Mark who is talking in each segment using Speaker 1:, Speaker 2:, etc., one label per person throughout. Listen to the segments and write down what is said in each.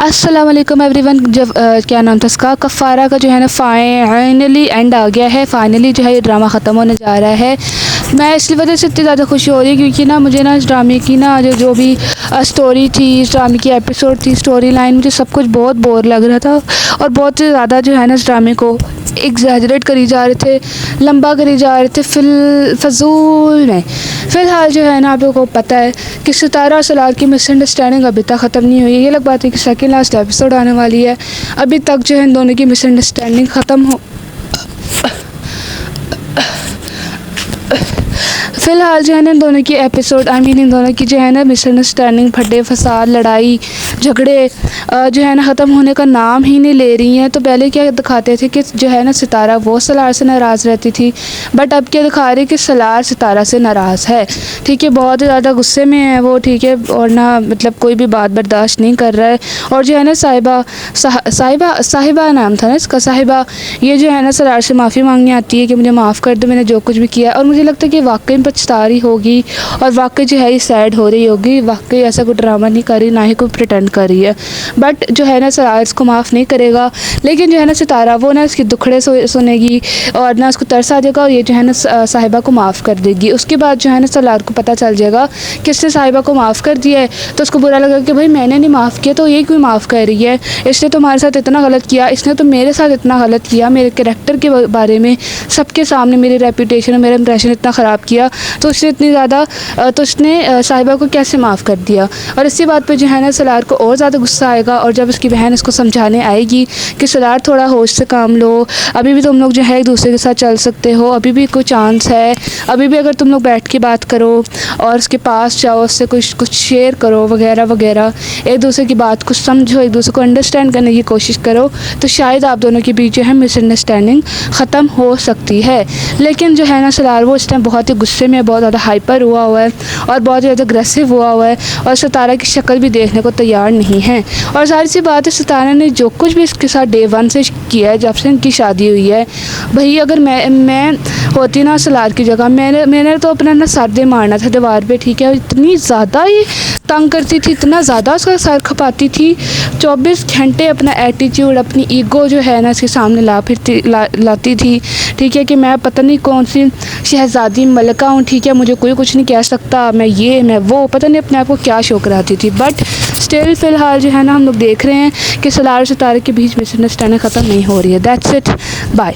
Speaker 1: अस्सलाम वालेकुम एवरीवन। जब क्या नाम था इसका, कफ़ारा का जो है ना फाइनली एंड आ गया है। फाइनली जो है ये ड्रामा ख़त्म होने जा रहा है। मैं इस वजह से इतनी ज़्यादा खुशी हो रही है क्योंकि ना मुझे ना इस ड्रामे की ना जो भी स्टोरी थी, इस ड्रामे की एपिसोड थी, स्टोरी लाइन, मुझे सब कुछ बहुत बोर लग रहा था और बहुत ज़्यादा जो है ना इस ड्रामे को एग्जैजरेट करी जा रहे थे, लंबा करी जा रहे थे फजूल में। फ़िलहाल जो है ना आप लोगों को पता है कि सितारा और सलार की मिसअंडरस्टैंडिंग अभी तक ख़त्म नहीं हुई है। ये लग बात है कि सेकंड लास्ट एपिसोड आने वाली है, अभी तक जो है इन दोनों की मिसअंडरस्टैंडिंग ख़त्म हो। फ़िलहाल जो है ना इन दोनों की एपिसोड इन दोनों की जो है ना मिसअंडरस्टैंडिंग, फटे फसाद, लड़ाई झगड़े जो है ना ख़त्म होने का नाम ही नहीं ले रही हैं। तो पहले क्या दिखाते थे कि जो है ना सितारा वो सलार से नाराज़ रहती थी, बट अब क्या दिखा रहे कि सलार सितारा से नाराज़ है। ठीक है, बहुत ज़्यादा गुस्से में है वो। ठीक है, और ना मतलब कोई भी बात बर्दाश्त नहीं कर रहा है। और जो है ना साहिबा नाम था ना इसका, साहिबा, ये जो है ना सलार से माफ़ी मांगने आती है कि मुझे माफ़ कर दो, मैंने जो कुछ भी किया। और मुझे लगता है कि वाकई में पछता रही होगी और वाकई जो है ये सैड हो रही होगी, वाकई ऐसा कोई ड्रामा नहीं कर रही, ना ही कोई प्रिटेंड कर रही है। बट जो है ना सलार इसको माफ़ नहीं करेगा, लेकिन जो है ना सितारा वो ना इसके दुखड़े सुनेगी और ना उसको तरस आ जाएगा और ये जो है ना साहिबा को माफ़ कर देगी। उसके बाद जो है ना सलार को पता चल जाएगा कि इसने साहिबा को माफ़ कर दिया है, तो उसको बुरा लगा कि भाई मैंने नहीं माफ़ किया तो ये क्यों माफ़ कर रही है, इसने तुम्हारे साथ इतना गलत किया, इसने तो मेरे साथ इतना गलत किया, मेरे कैरेक्टर के बारे में सबके सामने मेरी रेपुटेशन और मेरा इंप्रेशन इतना ख़राब किया, तो उसने इतनी ज़्यादा तो उसने साहिबा को कैसे माफ़ कर दिया। और इसी बात पर जो है ना सलार को और ज़्यादा गुस्सा आएगा। और जब उसकी बहन इसको समझाने आएगी कि सलार थोड़ा होश से काम लो, अभी भी तुम लोग जो है एक दूसरे के साथ चल सकते हो, अभी भी कोई चांस है, अभी भी अगर तुम लोग बैठ के बात करो और उसके पास जाओ, उससे कुछ शेयर करो वगैरह वगैरह, एक दूसरे की बात को समझो, एक दूसरे को अंडरस्टैंड करने की कोशिश करो, तो शायद आप दोनों के बीच जो है मिसअंडरस्टैंडिंग ख़त्म हो सकती है। लेकिन जो है ना सलार वो इस टाइम बहुत ही गुस्से में, बहुत ज़्यादा हाइपर हुआ है और बहुत ज़्यादा अग्रेसिव हुआ है और सितारा की शक्ल भी देखने को तैयार नहीं है। और जाहिर सी बात है सितारा ने जो कुछ भी इसके साथ डे वन से किया है, जब से इनकी शादी हुई है, भाई अगर मैं होती ना सलार की जगह, मैंने तो अपना ना सर दे मारना था दीवार पे। ठीक है, इतनी ज़्यादा ये तंग करती थी, इतना ज़्यादा उसका सर खपाती थी, 24 घंटे अपना एटीट्यूड, अपनी ईगो जो है ना इसके सामने लाती थी। ठीक है, कि मैं पता नहीं कौन सी शहज़ादी मलका हूँ, ठीक है, मुझे कोई कुछ नहीं कह सकता, मैं ये मैं वो, पता नहीं अपने आप को क्या शौक रहती थी। बट स्टिल फ़िलहाल जो है ना हम लोग देख रहे हैं कि सलार और सितारे के बीच मिसअंडरस्टैंडिंग ख़त्म नहीं हो रही है। That's it, bye.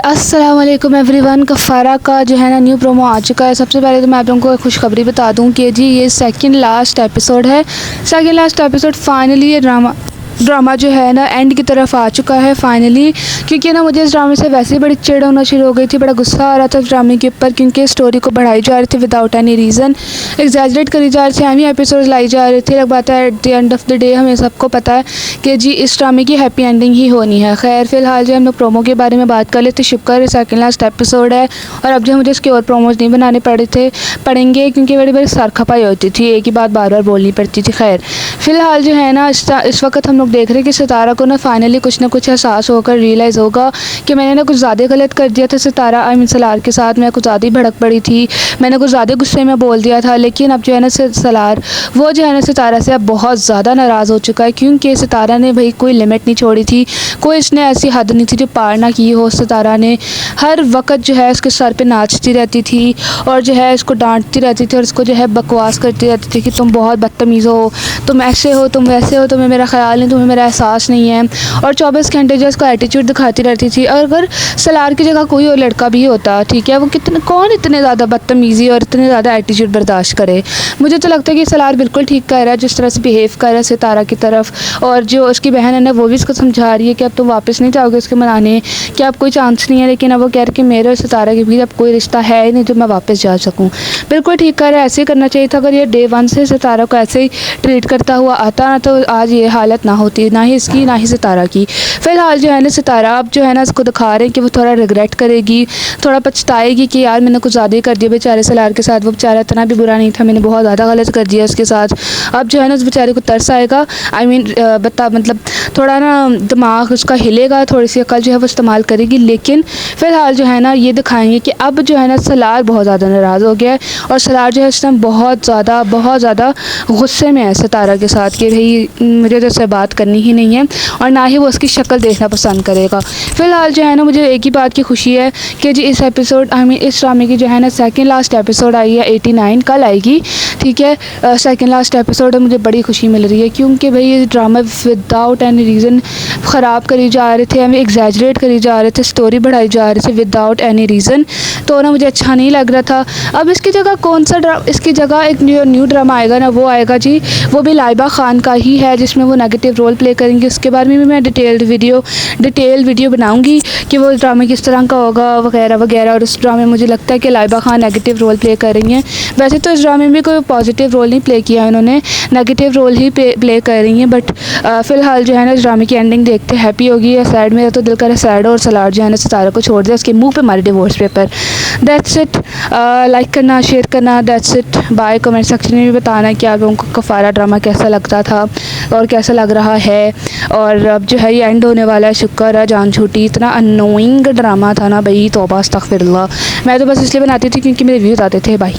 Speaker 1: अस्सलाम वालेकुम एवरीवन। कफ़ारा का जो है ना न्यू प्रोमो आ चुका है। सबसे पहले तो मैं आप लोगों को एक खुशखबरी बता दूं कि जी ये सेकंड लास्ट एपिसोड है। सेकंड लास्ट एपिसोड फाइनली ये ड्रामा जो है ना एंड की तरफ आ चुका है फाइनली। क्योंकि ना मुझे इस ड्रामे से वैसे ही बड़ी चिढ़ होना शुरू हो गई थी, बड़ा गुस्सा आ रहा था इस ड्रामे के ऊपर, क्योंकि स्टोरी को बढ़ाई जा रही थी विदाउट एनी रीज़न, एग्जैजरेट करी जा रही थी, एमी एपिसोड लाई जा रही थी। एक बात है, at the end of the day हमें सबको पता है कि जी इस ड्रामे की हैप्पी एंडिंग ही होनी है। खैर फ़िलहाल जो हम लोग प्रोमो के बारे में बात कर लेते, शुक्र सेकंड लास्ट एपिसोड है और अब जो मुझे इसके और प्रोमोज नहीं बनाने पड़ेंगे क्योंकि बड़ी बड़ी सर खपाई होती थी, एक ही बात बार बार बोलनी पड़ती थी। खैर फ़िलहाल जो है ना इस वक्त हम लोग देख रहे हैं कि सितारा को ना फाइनली कुछ ना कुछ एहसास होकर रियलाइज़ होगा कि मैंने ना कुछ ज़्यादा गलत कर दिया था सितारा सलार के साथ। मैं कुछ ज़्यादा ही भड़क पड़ी थी, मैंने कुछ ज़्यादा गुस्से में बोल दिया था। लेकिन अब जो है ना सलार वो जो है ना सितारा से अब बहुत ज़्यादा नाराज़ हो चुका है, क्योंकि सितारा ने भाई कोई लिमिट नहीं छोड़ी थी, कोई इसने ऐसी हद नहीं थी जो पार ना की हो। सितारा ने हर वक्त जो है उसके सर पे नाचती रहती थी और जो है इसको डांटती रहती थी और इसको जो है बकवास करती रहती थी कि तुम बहुत बदतमीज़ हो, तुम ऐसे हो, तुम वैसे हो, तुम्हें मेरा ख्याल नहीं, तुम्हें मेरा एहसास नहीं है। और 24 घंटे जो इसको एटीट्यूड दिखाती रहती थी। और अगर सलार की जगह कोई और लड़का भी होता, ठीक है, वो कौन इतने ज़्यादा बदतमीज़ी और इतने ज़्यादा एटीट्यूड बर्दाश्त करे। मुझे तो लगता है कि सलार बिल्कुल ठीक कर रहा है जिस तरह से बिहेव कर रहा है सितारा की तरफ। और जो उसकी बहन है ना वो भी इसको समझा रही है कि अब तुम वापस नहीं जाओगे उसके मनाने, कि अब कोई चांस नहीं है। लेकिन अब वो कह रहे कि मेरे और सितारा के बीच अब कोई रिश्ता है ही नहीं जो मैं वापस जा सकूँ। बिल्कुल ठीक कर रहा है, ऐसे ही करना चाहिए था। अगर ये डे वन से सितारा को ऐसे ही ट्रीट करता हुआ आता ना तो आज ये हालत ना होती है, ना ही इसकी ना ही सितारा की। फ़िलहाल जो है ना सितारा अब जो है ना इसको दिखा रहे हैं कि वो थोड़ा रिग्रेट करेगी, थोड़ा पछताएगी कि यार मैंने कुछ ज़्यादा ही कर दिया बेचारे सलार के साथ। वो बेचारा इतना भी बुरा नहीं था, मैंने बहुत ज़्यादा गलत कर दिया उसके साथ। अब जो है ना उस बेचारे को तरस आएगा, आई मीन मतलब थोड़ा ना दिमाग उसका हिलेगा, थोड़ी सी अकल जो है वो इस्तेमाल करेगी। लेकिन फ़िलहाल जो है ना ये दिखाएंगे कि अब जो है ना सलार बहुत ज़्यादा नाराज़ हो गया है और सलार जो है इस टाइम बहुत ज़्यादा गुस्से में है सितारा के साथ कि भाई मुझे तो उससे बात करनी ही नहीं है, और ना ही वो उसकी शक्ल देखना पसंद करेगा। फ़िलहाल जो है ना मुझे एक ही बात की खुशी है कि जी इस एपिसोड आई मीन इस ड्रामे की जो है ना सेकंड लास्ट एपिसोड आई है 89, कल आएगी, ठीक है। सेकंड लास्ट एपिसोड है, मुझे बड़ी खुशी मिल रही है क्योंकि भाई ये ड्रामा विदाउट एनी रीज़न ख़राब करी जा रहे थे, हमें एग्जैजरेट करी जा रहे थे, स्टोरी बढ़ाई जा रहे थे विदाउट एनी रीज़न, तो ना मुझे अच्छा नहीं लग रहा था। अब इसकी जगह कौन सा इसकी जगह एक न्यू ड्रामा आएगा ना, वो आएगा जी, वो भी लाइबा ख़ान का ही है जिसमें वो नेगेटिव रोल प्ले करेंगे। उसके बारे में भी मैं डिटेल वीडियो बनाऊंगी कि वो ड्रामा किस तरह का होगा वगैरह वगैरह। और उस ड्रामे में मुझे लगता है कि Laiba Khan negative role play कर रही हैं। वैसे तो इस ड्रामे में कोई पॉजिटिव रोल नहीं प्ले किया है उन्होंने, नेगेटिव रोल ही प्ले कर रही हैं। बट फ़िलहाल जो है ना इस ड्रामे की एंडिंग देखते हैप्पी होगी या सैड, मेरा तो दिल कर सैड हो और सलार जो है ना सितारा को छोड़ दिया, उसके मुँह पे मारे divorce paper. That's it. Like करना, शेयर करना, that's it. Bye. Comment section में भी बताना कि आप लोगों को कफ़ारा ड्रामा कैसा लगता था और कैसा लग रहा है। और अब जो है ये एंड होने वाला है, शुक्र है जान छूटी। इतना अनोइंग ड्रामा था ना भाई, तौबा अस्तगफिरुल्लाह। मैं तो बस इसलिए बनाती थी क्योंकि मेरे व्यूज़ आते थे भाई।